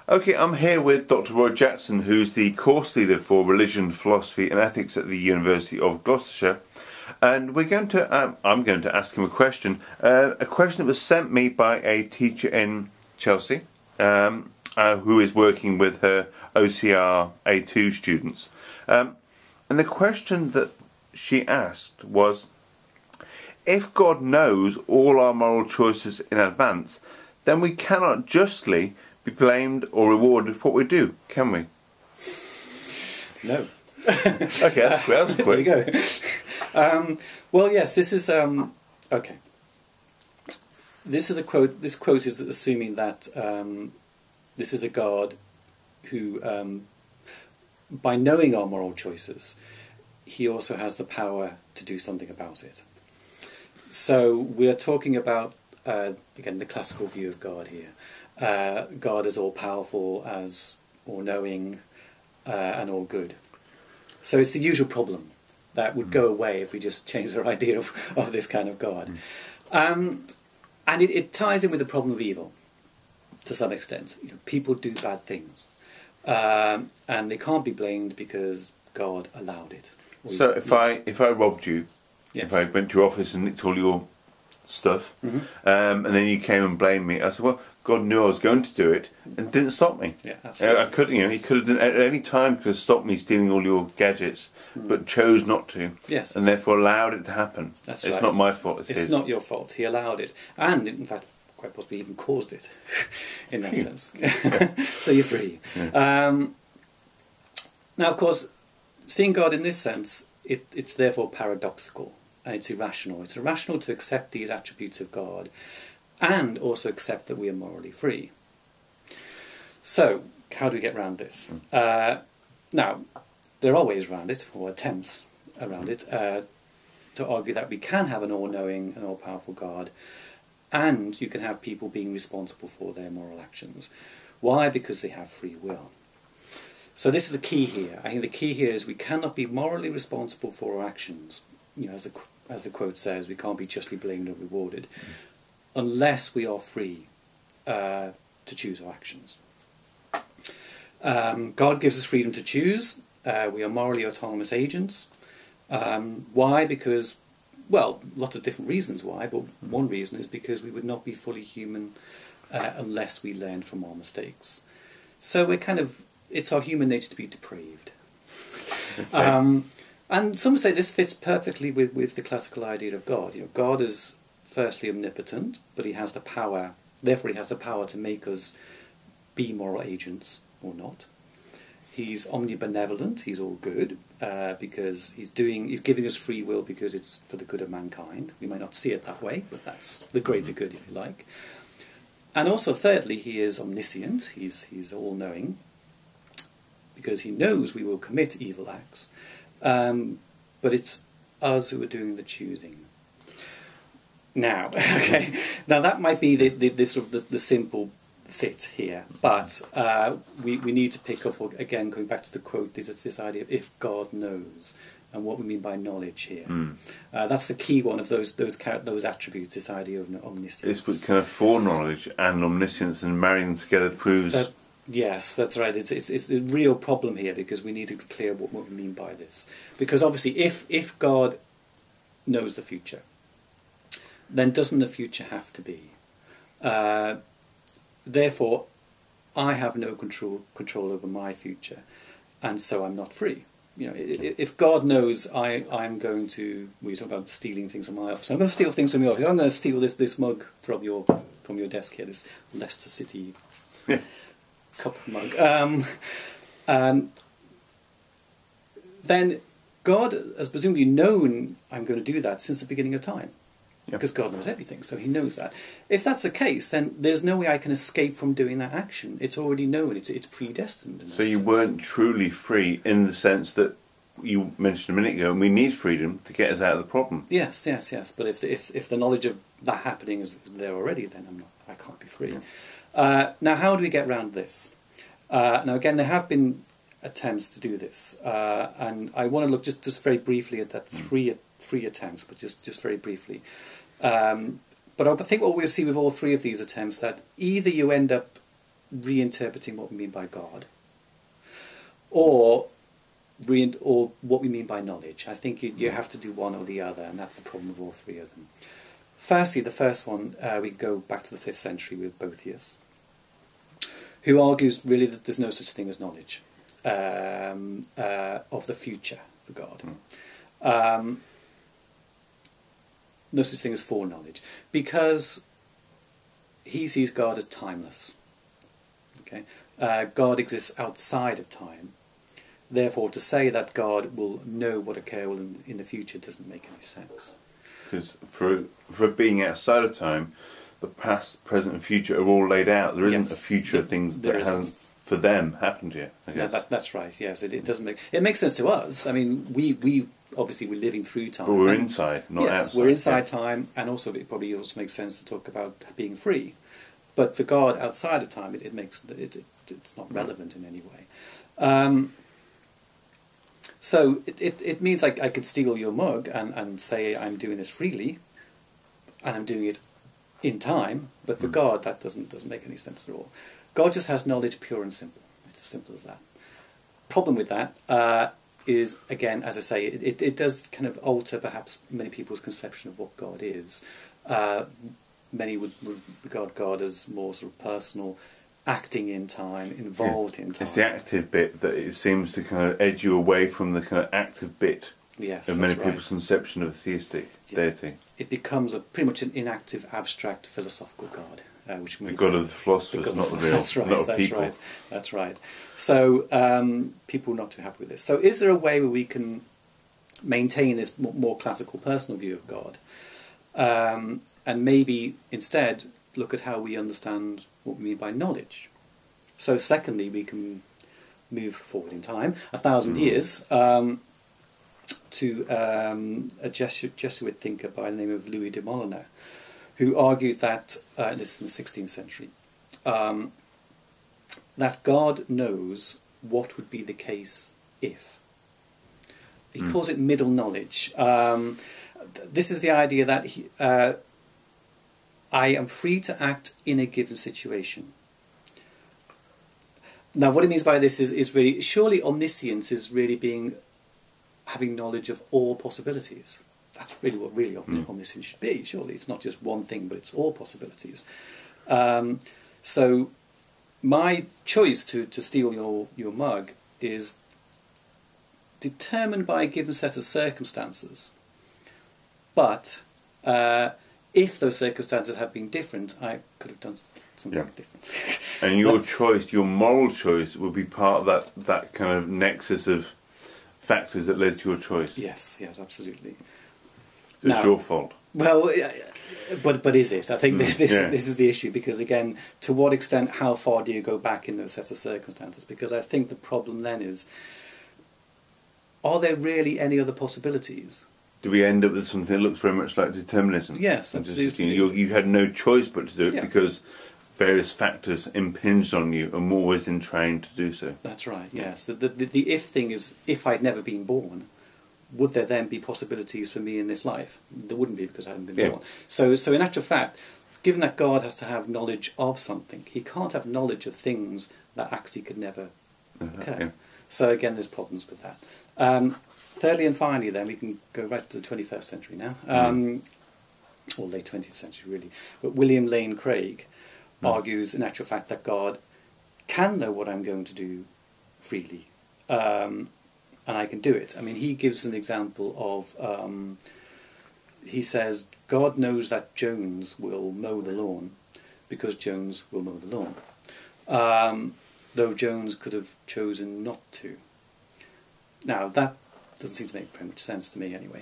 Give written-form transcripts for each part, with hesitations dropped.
Okay, I'm here with Dr. Roy Jackson, who's the course leader for Religion, Philosophy and Ethics at the University of Gloucestershire. And I'm going to ask him a question that was sent me by a teacher in Chelsea, who is working with her OCR A2 students. And the question that she asked was, if God knows all our moral choices in advance, then we cannot justly be blamed or rewarded for what we do, can we? No. Okay, that was quick. There you go. Well, yes, this is okay. This is a quote. This quote is assuming that this is a God who, by knowing our moral choices, he also has the power to do something about it. So we're talking about again the classical view of God here. God as all-powerful, as all-knowing, and all-good. So it's the usual problem that would go away if we just change our idea of this kind of God. And it ties in with the problem of evil, to some extent. You know, people do bad things, and they can't be blamed because God allowed it. So if I robbed you, yes. if I went to your office and nicked all your stuff, and then you came and blamed me, I said, well, God knew I was going to do it and didn't stop me. Yeah, absolutely. I could, he could have done at any time could have stopped me stealing all your gadgets, but chose not to. Yes, and therefore allowed it to happen. That's it's right. not my fault. It's his. Not your fault. He allowed it, and in fact, quite possibly even caused it, in that sense. So you're free. Yeah. Now, of course, seeing God in this sense, it's therefore paradoxical and it's irrational. It's irrational to accept these attributes of God and also accept that we are morally free. So, how do we get around this? Now, there are ways around it, or attempts around it, to argue that we can have an all-knowing and all-powerful God, and you can have people being responsible for their moral actions. Why? Because they have free will. So this is the key here. I think the key here is we cannot be morally responsible for our actions. You know, as the quote says, we can't be justly blamed or rewarded unless we are free to choose our actions. God gives us freedom to choose. We are morally autonomous agents. Why? Because, well, lots of different reasons why, but one reason is because we would not be fully human unless we learn from our mistakes. So it's our human nature to be depraved. Okay. And some would say this fits perfectly with the classical idea of God. You know, God is firstly omnipotent, but he has the power, therefore he has the power to make us be moral agents or not. He's omnibenevolent, he's all good, because he's giving us free will because it's for the good of mankind. We might not see it that way, but that's the greater good, if you like. And also thirdly, he is omniscient, he's all-knowing, because he knows we will commit evil acts, but it's us who are doing the choosing. Now, okay, now that might be the sort of the simple fit here, but we need to pick up again, going back to the quote. This idea of if God knows, and what we mean by knowledge here. That's the key one of those attributes. This idea of omniscience. This kind of foreknowledge and omniscience, and marrying them together proves. Yes, that's right. It's the real problem here, because we need to be clear what we mean by this. Because obviously, if God knows the future, then doesn't the future have to be? Therefore, I have no control over my future, and so I'm not free. You know, if God knows I'm going to, we talk about stealing things from my office. I'm going to steal things from your office. I'm going to steal this mug from your desk here, this Leicester City cup mug. Then God has presumably known I'm going to do that since the beginning of time. Because God knows everything, so he knows that. If that's the case, then there's no way I can escape from doing that action. It's already known, it's predestined. So you weren't truly free in the sense that you mentioned a minute ago, and we need freedom to get us out of the problem. Yes. But if the knowledge of that happening is there already, then I can't be free. Now, how do we get around this? Now, again, there have been attempts to do this, and I want to look just very briefly at that three attempts, but just very briefly. But I think what we'll see with all three of these attempts, that either you end up reinterpreting what we mean by God, or what we mean by knowledge. I think you have to do one or the other, and that's the problem with all three of them. Firstly, the first one, we go back to the 5th century with Boethius, who argues really that there's no such thing as knowledge of the future for God. No such thing as foreknowledge, because he sees God as timeless. Okay, God exists outside of time. Therefore, to say that God will know what occur in the future doesn't make any sense. Because for being outside of time, the past, present, and future are all laid out. There isn't a future of things that hasn't, for them, happened yet. I guess. Yeah, that's right. Yes, it doesn't make it makes sense to us. I mean, we obviously we're living through time. But we're inside, not outside. Yes, we're inside time, and also it probably also makes sense to talk about being free. But for God, outside of time, it's not relevant in any way. So it means I could steal your mug and say I'm doing this freely, and I'm doing it in time. But for God, that doesn't make any sense at all. God just has knowledge, pure and simple. It's as simple as that. Problem with that is, again, as I say, it does kind of alter perhaps many people's conception of what God is. Many would regard God as more sort of personal, acting in time, involved in time. It's the active bit that it seems to kind of edge you away from the kind of active bit of many people's conception of a theistic deity. It becomes pretty much an inactive, abstract, philosophical God. Which the God of the philosophers, not the real, that's right, not of that's people. Right, that's right. So people are not too happy with this. So is there a way where we can maintain this more classical personal view of God, and maybe instead look at how we understand what we mean by knowledge? So secondly, we can move forward in time 1,000 years to a Jesuit thinker by the name of Louis de Moliner, who argued that, this is in the 16th century, that God knows what would be the case if. He calls it middle knowledge. This is the idea that I am free to act in a given situation. Now, what he means by this is really, surely omniscience is really having knowledge of all possibilities. That's really what omniscience should be. Surely it's not just one thing, but it's all possibilities. So my choice to steal your mug is determined by a given set of circumstances. But if those circumstances had been different, I could have done something different. And your choice, your moral choice, would be part of that kind of nexus of factors that led to your choice. Yes, absolutely. It's your fault. Well, but is it? I think this is the issue, because again, to what extent, how far do you go back in those set of circumstances? Because I think the problem then is, are there really any other possibilities? Do we end up with something that looks very much like determinism? Yes, absolutely. You had no choice but to do it because various factors impinged on you and were always entrained to do so. That's right, yes. The if thing is, if I'd never been born, would there then be possibilities for me in this life? There wouldn't be, because I hadn't been born. So in actual fact, given that God has to have knowledge of something, he can't have knowledge of things that actually could never occur. So again, there's problems with that. Thirdly and finally, then, we can go right to the 21st century now, or late 20th century, really. But William Lane Craig argues, in actual fact, that God can know what I'm going to do freely, and I can do it. I mean, he gives an example of, he says, God knows that Jones will mow the lawn because Jones will mow the lawn, though Jones could have chosen not to. Now, that doesn't seem to make very much sense to me anyway.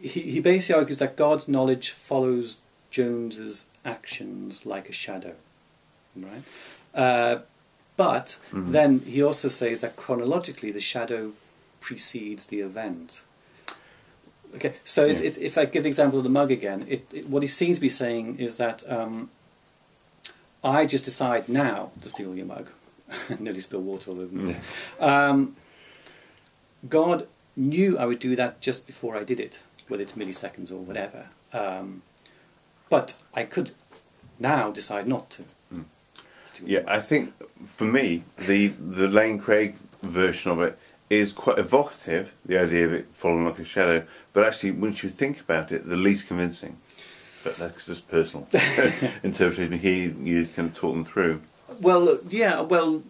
He basically argues that God's knowledge follows Jones's actions like a shadow, right? But then he also says that chronologically the shadow precedes the event. Okay, so if I give the example of the mug again, what he seems to be saying is that I just decide now to steal your mug. Nearly spill water all over me. God knew I would do that just before I did it, whether it's milliseconds or whatever. But I could now decide not to. Yeah, I think for me the Lane Craig version of it is quite evocative, the idea of it following like a shadow, but actually once you think about it, the least convincing. But that's just personal interpretation. You kind of talk them through. Well, yeah, well,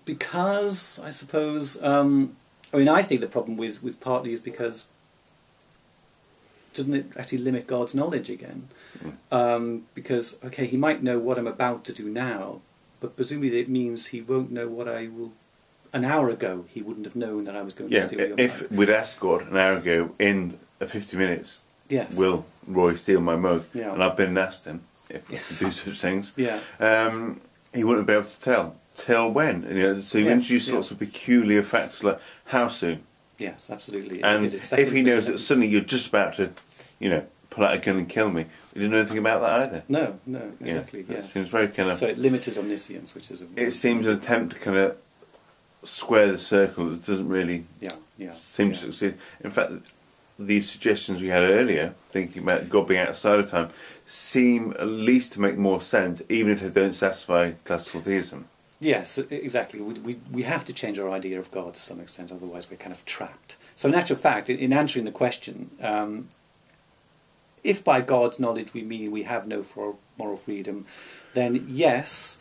because I suppose, I mean, I think the problem with partly is because doesn't it actually limit God's knowledge again? Because, okay, he might know what I'm about to do now, but presumably it means he won't know what I will... An hour ago, he wouldn't have known that I was going to steal your if mug. we'd asked God an hour ago, in 50 minutes, yes. will Roy steal my mug? Yeah. And I've been and asked him if yes. he do such things. Yeah. He wouldn't be able to tell. Tell when? You know, so you introduce lots of peculiar factors like how soon. Yes, absolutely. And if he knows that suddenly you're just about to, you know, pull out a gun and kill me, he didn't know anything about that either. No, exactly. Yeah, Yeah. it seems very kind of. So it limits his omniscience, which is. It seems an attempt to kind of square the circle that doesn't really seem to succeed. In fact, these suggestions we had earlier, thinking about God being outside of time, seem at least to make more sense, even if they don't satisfy classical theism. Yes, exactly. We have to change our idea of God to some extent, otherwise we're kind of trapped. So in actual fact, in answering the question, if by God's knowledge we mean we have no moral freedom, then yes,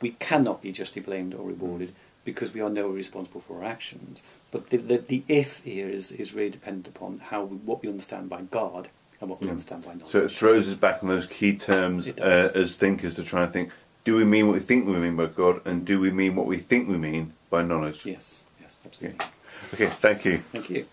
we cannot be justly blamed or rewarded because we are nowhere responsible for our actions. But the if here is really dependent upon what we understand by God and what we understand by knowledge. So it throws us back on those key terms as thinkers to try and think, do we mean what we think we mean by God, and do we mean what we think we mean by knowledge? Yes, absolutely. Okay, thank you. Thank you.